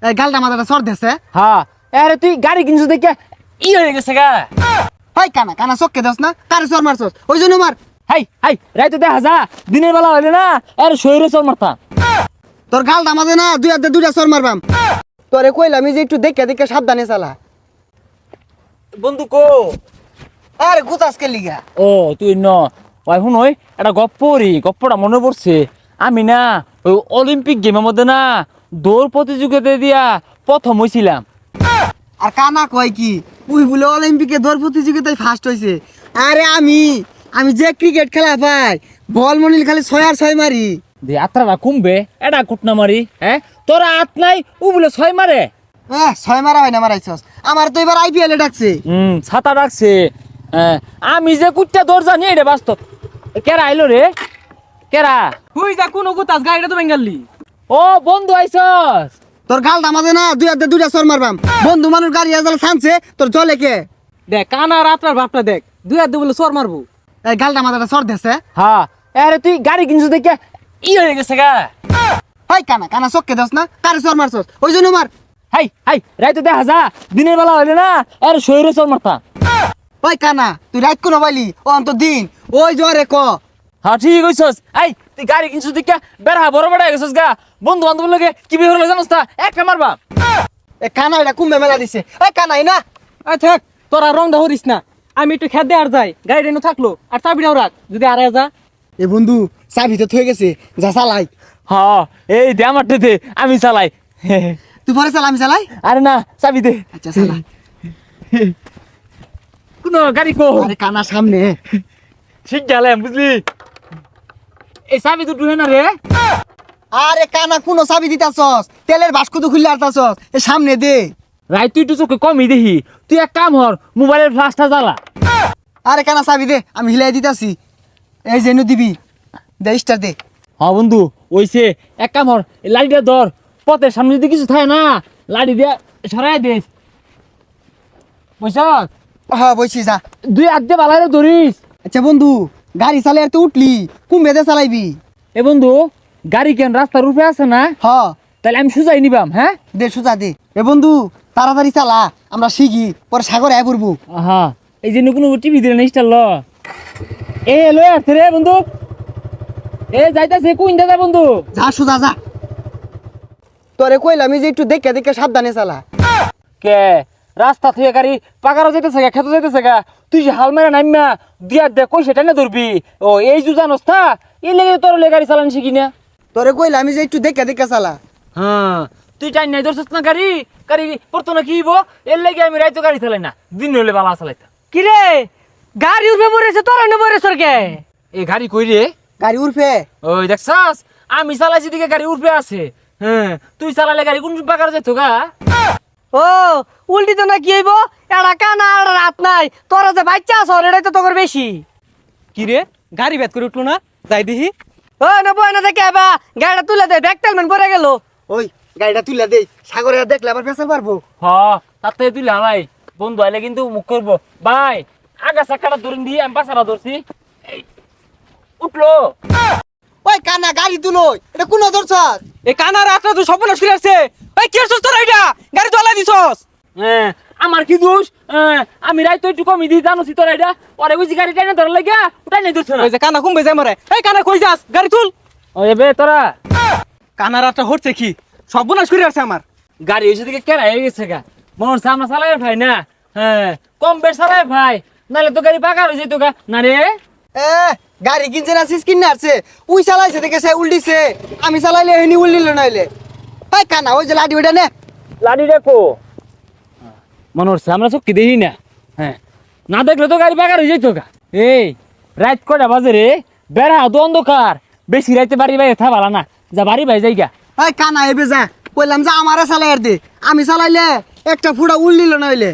এই গালটা মাথাটা সর দেছে। হ্যাঁ আরে তুই গাড়ি কিনছিস দেখে হয়ে গেছে গা। হাই কানা কানা চক্কে দাস না, কারে সর মারছস ওই জন্য মার। হাই হাই রাইতে দেখা যা, দিনের বেলা হইলে না আরে শরীরে চল মারতাম। তোর গালটা মাঝে না দুই হাতে দুইটা সর মারবাম। তোরে কইলাম যে একটু দেখে দেখে সাবধানে চালা। বন্ধু কো আরে গুতাসকে লিগা। ও তুই ন ওই শুন ওই একটা গপ্পটা মনে পড়ছে। আমি না ওই অলিম্পিক গেমের মধ্যে না দৌড় প্রতিযোগিতা দিয়া প্রথম হয়েছিলাম। আর কানা কয় কি উই বলে অলিম্পিকে দৌড় প্রতিযোগিতায় ফার্স্ট হইছে। আরে আমি যে ক্রিকেট খেলা পাই বল মনিল খালি 6 আর 6 মারি। যে আত্রাটা কমবে এটা কুটনা মারি, হ্যাঁ তোরা আত নাই ও বলে 6 মারে। 6 মারা হয় না মারাইছস। আমার তো এবার আইপিএল এ ডাকছে। ছাতা ডাকছে। আমি যে কুটটা দৌড় জানি এটা বাস্তব। কেরা আইলো রে কেরা? হুই যা কোন গুতাস গাড়িটা তো বেঙ্গালি। ও বন্ধু আইছস? তোর গালটা মাঝে না দুই হাতে দুইটা সর মারবাম। বন্ধু মানুষ গাড়ি আজাল ছানছে তোর জলে কে? দেখ কানা রাতটার ভাবটা দেখ, দুই হাত দিয়ে বলে সর মারবো। এই গালটা মাথাটা সর দেছে। হ্যাঁ আরে তুই গাড়ি কিনছিস দেখে হয়ে গেছে গা। হাই কানা কানা চক্কে দাস না, কারে সর মারছস ওই জন্য মার। হাই হাই রাইতে দেখা যা, দিনের বেলা হইলে না আরে শরীরে চল মারতাম। ওই কানা তুই রাত কোন বাইলি ও অন্ত দিন ওই জরে ক। হ্যাঁ ঠিক কইছস। এই তুই গাড়ি কিনছিস দেখে বেড়া বড় বড় গেছস গা। বন্ধু বান্ধব লগে কি বিয়ে হলো জানোস তা? একটা মারবা। এ কানা এটা কুম্ভে মেলা দিছে। এই কানাই না আই থাক তোরা রং দা হরিস না, আমি একটু খেতে আর যাই, গাড়িটা এনে থাকলো আর চাবিটাও রাখ, যদি আর যা। এ বন্ধু চাবি তো থয়ে গেছে, যা চালাই। হ্যাঁ এই দে আমার দে, আমি চালাই। তুই পরে চালা আমি চালাই। আরে না চাবি দে। আচ্ছা চালা। কোন গাড়ি কো? আরে কানা সামনে। ঠিক গেলাম বুঝলি। এই চাবি তো ঢুকে না রে। আরে কানা কোন চাবি দিতাছস? তেলের বাস্ক তো খুললে আরতাছস। এ সামনে দে। রাই তুই তো চোখে কমই দেখি, তুই এক কাম হর মোবাইলের ফ্লাশটা জ্বালা। আরে কানা চাবি দে, আমি হিলাই দিতাছি। এই যেন দিবি দে, স্টার দে। হ্যাঁ বন্ধু ওইছে, এক কাম হর লাড়িটা ধর, পথের সামনে যদি কিছু থাকে না লাড়ি দিয়ে সরাই দে বুঝছ। হ্যাঁ বইছি যা। দুই হাত দিয়ে বালাইরে ধরিস। আচ্ছা বন্ধু গাড়ি চালাই আর তো উঠলি, কুম্ভেতে চালাইবি। এ বন্ধু গাড়ি কেন রাস্তার উপরে আছে না? হ তাহলে আমি সুজাই নিবাম। হ্যাঁ দে সুজা দে। এ বন্ধু তাড়াতাড়ি চালা, আমরা শিখি পরে সাগরে আয় পড়বো। হ্যাঁ এই যে কোনো টিভি দিলে না স্টার ল। এ লই আসছে রে বন্ধু, এ যাইতাছে কোন দাদা বন্ধু। যা সুজা যা। তোরে কইলাম যে একটু দেখে দেখে সাবধানে চালা। কে রাস্তা থেকে গাড়ি পাকারও যাইতেছে গা, খেতে যাইতেছে গা, তুই যে হাল মেরে নাইমা দিয়া দে কই সেটা না ধরবি। ও এই জু জানোস তা এই লেগে তোর গাড়ি চালানি শিখি না। তোরে কইলাম যে একটু দেখে দেখে চালা। হ্যাঁ তুই টাইম নাই ধরছিস না গাড়ি, গাড়ি পড়তো না কি হইব, এর লেগে আমি রাইতো গাড়ি চালাই না, দিন হইলে বালা চালাইতা। কি রে গাড়ি উঠবে পড়েছে, তোরা নে পড়েছ কে? এই গাড়ি কই রে? গাড়ি উঠবে। ওই দেখছাস আমি চালাইছি দিকে গাড়ি উঠবে আছে। হ্যাঁ তুই চালালে গাড়ি কোন পাকার যাইতো গা। ও উল্টি তো না কি হইব, এটা কানা আর রাত নাই, তোরা যে বাচ্চা আছ এটাই তো তোর বেশি। কি রে গাড়ি বেত করে উঠলো না, যাই দেখি। ও না বই না দেখে আবা গাড়িটা তুলে দে, ব্যাগ তেলমেন পরে গেল। ওই গাড়িটা তুলে দে, সাগরে আর দেখলে আবার পেছাল পারবো। হ তাতে তুই হালাই বন্ধু আইলে কিন্তু মুখ করবো। ভাই আগা চাকাটা ধরেন দিয়ে আমি পাশাটা ধরছি। এই, উঠলো। ওই কানা গাড়ি তুলো, এটা কোন ধরছ? এই কানা রাতটা তুই স্বপ্ন শুয়ে আছে। এই কি করছস তোরা, এটা গাড়ি তোলা দিছস? হ্যাঁ আমার কি দোষ? আমি রাইতো একটু কমি দিই জানোছি তোরা এটা পরে বুঝি গাড়ি টাইনে ধরা লাগিয়া উঠাই নাই ধরছ না। ওই যে কানা কুম্বে যায় মরে। এই কানা কই যাস, গাড়ি তুল। ও এবে তোরা কানা রাতটা হচ্ছে কি সর্বনাশ করে আছে আমার। গাড়ি এসে দিকে কেরা হয়ে গেছে গা, মনে হচ্ছে আমরা চালাই ভাই না। হ্যাঁ কম বেশ চালাই ভাই, নাহলে তো গাড়ি পাকা হয়ে যেত গা না রে। এ গাড়ি কিনছে না সিস কিনে আসছে, উই চালাইছে দেখে সে উল্টিছে, আমি চালাইলে হইনি উল্টিল নাইলে। এই কানা ওই যে লাডি ওইটা নে। লাডি দেখো মনে হচ্ছে আমরা চোখকে দেখি না। হ্যাঁ না দেখলে তো গাড়ি পাকা হয়ে যেত গা। এই রাত কয়টা বাজে রে? বেড়া তো অন্ধকার, বেশি রাইতে বাড়ি বাইরে থা ভালো না, যা বাড়ি ভাই যাই গা। এই কানা এবে যা, কইলাম যে আমারে চালাই আর দে, আমি চালাইলে একটা ফুটা উল্টিল নাইলে।